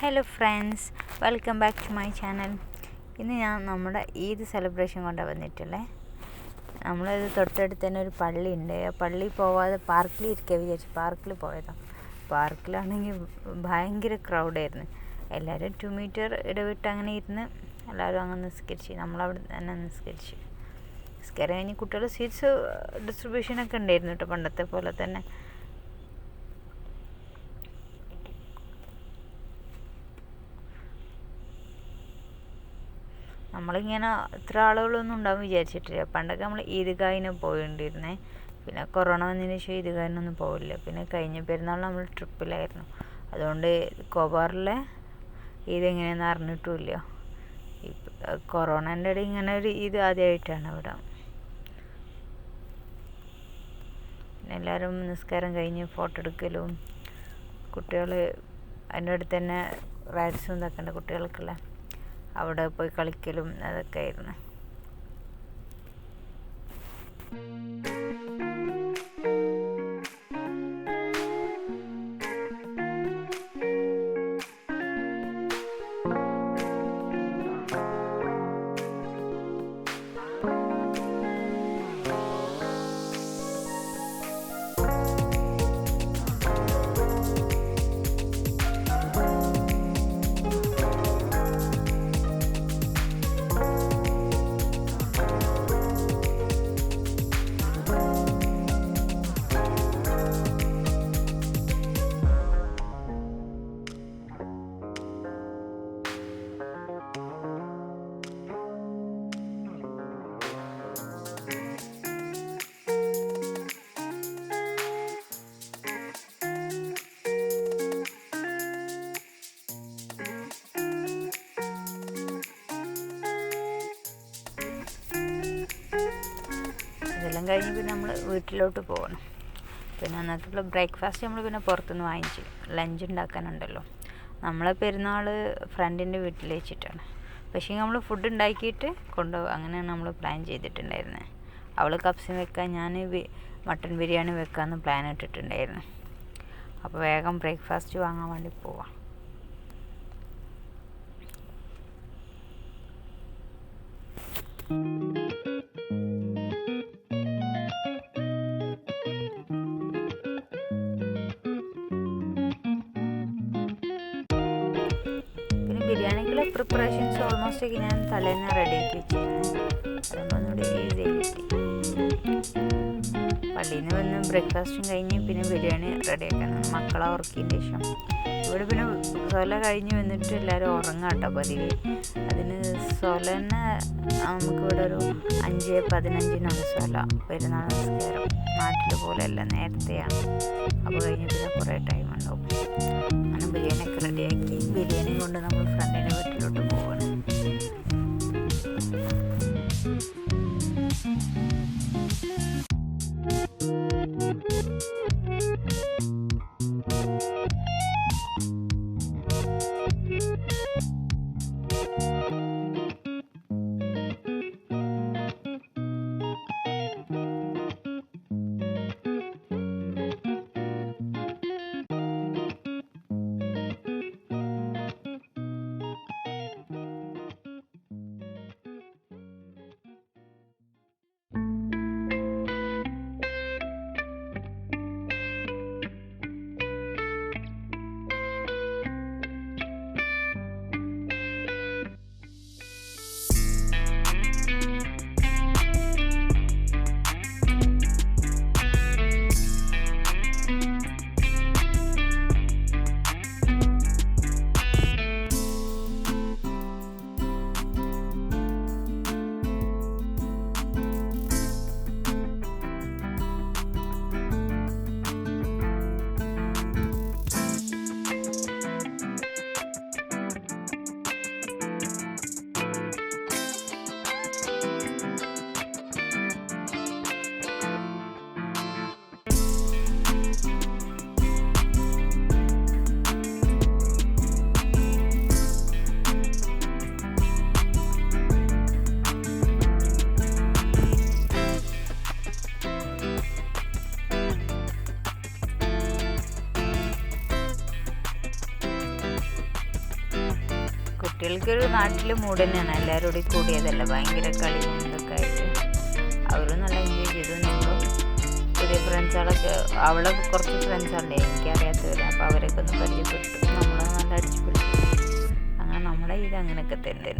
Hello friends, welcome back to my channel. ഇന്ന് ഞാൻ നമ്മുടെ ഈദ് സെലിബ്രേഷൻ കൊണ്ടാണ് വന്നിട്ടുള്ളത്. നമ്മളത് തൊട്ടടുത്ത് തന്നെ ഒരു പള്ളി ഉണ്ട്. ആ പള്ളിയിൽ പോവാതെ പാർക്കിൽ ഇരിക്കുക വിചാരിച്ചു പാർക്കിൽ പോയതാണ്. പാർക്കിലാണെങ്കിൽ ഭയങ്കര ക്രൗഡായിരുന്നു. എല്ലാവരും 2 മീറ്റർ ഇടവിട്ട് അങ്ങനെ ഇരുന്ന് എല്ലാവരും അങ്ങ് നിസ്കരിച്ച്. നമ്മളവിടെ തന്നെ നിസ്കരിച്ച് കഴിഞ്ഞ് കുട്ടികൾ സീറ്റ്സ് ഡിസ്ട്രിബ്യൂഷനൊക്കെ ഉണ്ടായിരുന്നു കേട്ടോ, പണ്ടത്തെ പോലെ തന്നെ. നമ്മളിങ്ങനെ ഇത്ര ആളുകളൊന്നും ഉണ്ടാവും വിചാരിച്ചിട്ടില്ല. പണ്ടൊക്കെ നമ്മൾ ഈദ്ഗാഹിന് പോയിട്ടിരുന്നേ. പിന്നെ കൊറോണ വന്നതിന് ശേഷം ഈദ്ഗാഹിനൊന്നും പോവില്ല. പിന്നെ കഴിഞ്ഞ പെരുന്നാൾ നമ്മൾ ട്രിപ്പിലായിരുന്നു. അതുകൊണ്ട് കോബാറിലെ ഈദ് എങ്ങനെയാണെന്ന് അറിഞ്ഞിട്ടുമില്ല. കൊറോണേൻ്റെ ഇടയിൽ ഇങ്ങനെ ഒരു ഈദ് ആദ്യമായിട്ടാണ് ഇവിടെ. പിന്നെ എല്ലാവരും നിസ്കാരം കഴിഞ്ഞ് ഫോട്ടോ എടുക്കലും, കുട്ടികൾ അതിൻ്റെ അടുത്ത് തന്നെ റൈഡ്സും ഇതൊക്കെ ഉണ്ട് കുട്ടികൾക്കുള്ള, അവിടെ പോയി കളിക്കലും അതൊക്കെ ആയിരുന്നു. ഇതെല്ലാം കഴിഞ്ഞ് പിന്നെ നമ്മൾ വീട്ടിലോട്ട് പോകണം. പിന്നെ അന്നത്തേക്കുള്ള ബ്രേക്ക്ഫാസ്റ്റ് നമ്മൾ പിന്നെ പുറത്തുനിന്ന് വാങ്ങിച്ചു. ലഞ്ച് ഉണ്ടാക്കാനുണ്ടല്ലോ. നമ്മളെ പെരുന്നാൾ ഫ്രണ്ടിൻ്റെ വീട്ടിൽ വെച്ചിട്ടാണ്. പക്ഷേ നമ്മൾ ഫുഡ് ഉണ്ടാക്കിയിട്ട് കൊണ്ടുപോകും, അങ്ങനെയാണ് നമ്മൾ പ്ലാൻ ചെയ്തിട്ടുണ്ടായിരുന്നത്. അവൾ കപ്സിന് വെക്കാൻ, ഞാൻ മട്ടൻ ബിരിയാണി വെക്കാമെന്ന് പ്ലാൻ ഇട്ടിട്ടുണ്ടായിരുന്നു. അപ്പോൾ വേഗം ബ്രേക്ക്ഫാസ്റ്റ് വാങ്ങാൻ വേണ്ടി പോവാം. ബിരിയാണിക്കുള്ള പ്രിപ്പറേഷൻസ് ഓൾമോസ്റ്റ് ഒക്കെ ഞാൻ തലേന്ന് റെഡിയാക്കി വെച്ചിരുന്നു. അതൊന്നുകൂടി ഈസി ആയിട്ട് പള്ളിയിൽ നിന്ന് വന്ന് ബ്രേക്ക്ഫാസ്റ്റും കഴിഞ്ഞ് പിന്നെ ബിരിയാണി റെഡിയാക്കാൻ മക്കളെ ഉറക്കിയതിന് ശേഷം. ഇവിടെ പിന്നെ സൊല കഴിഞ്ഞ് വന്നിട്ട് എല്ലാവരും ഉറങ്ങാം കേട്ടോ പതിവ്. അതിന് സൊലന്നെ നമുക്കിവിടെ ഒരു 5:15 സൊല. പെരുന്നാൾ നിസ്കാരം നാട്ടിൽ പോലെയല്ല, നേരത്തെയാണ്. അപ്പോൾ കഴിഞ്ഞ് പിന്നെ കുറേ ടൈം ഉണ്ടാവും. അങ്ങനെ ബിരിയാണിയൊക്കെ റെഡിയാക്കി ബിരിയാണി കൊണ്ട് നമ്മൾ ഫ്രണ്ടിൻ്റെ വീട്ടിലോട്ട് പോവാണ്. കുട്ടികൾക്കൊരു നാട്ടിൽ മൂഡ് തന്നെയാണ്. എല്ലാവരും കൂടി കൂടിയതല്ല, ഭയങ്കര കളിയും ഇതൊക്കെ ആയിട്ട് അവരും നല്ല എൻജോയ് ചെയ്തു. ഞങ്ങളും പുതിയ ഫ്രണ്ട്സുകളൊക്കെ, അവളെ കുറച്ച് ഫ്രണ്ട്സുകളുണ്ട് എനിക്കറിയാത്തവർ, അപ്പോൾ അവരൊക്കെ ഒന്ന് പരിചയപ്പെട്ടു. നമ്മൾ നല്ല അടിച്ചു പിടിച്ചു. അങ്ങനെ നമ്മുടെ ഇത് അങ്ങനെയൊക്കെ തന്നെ.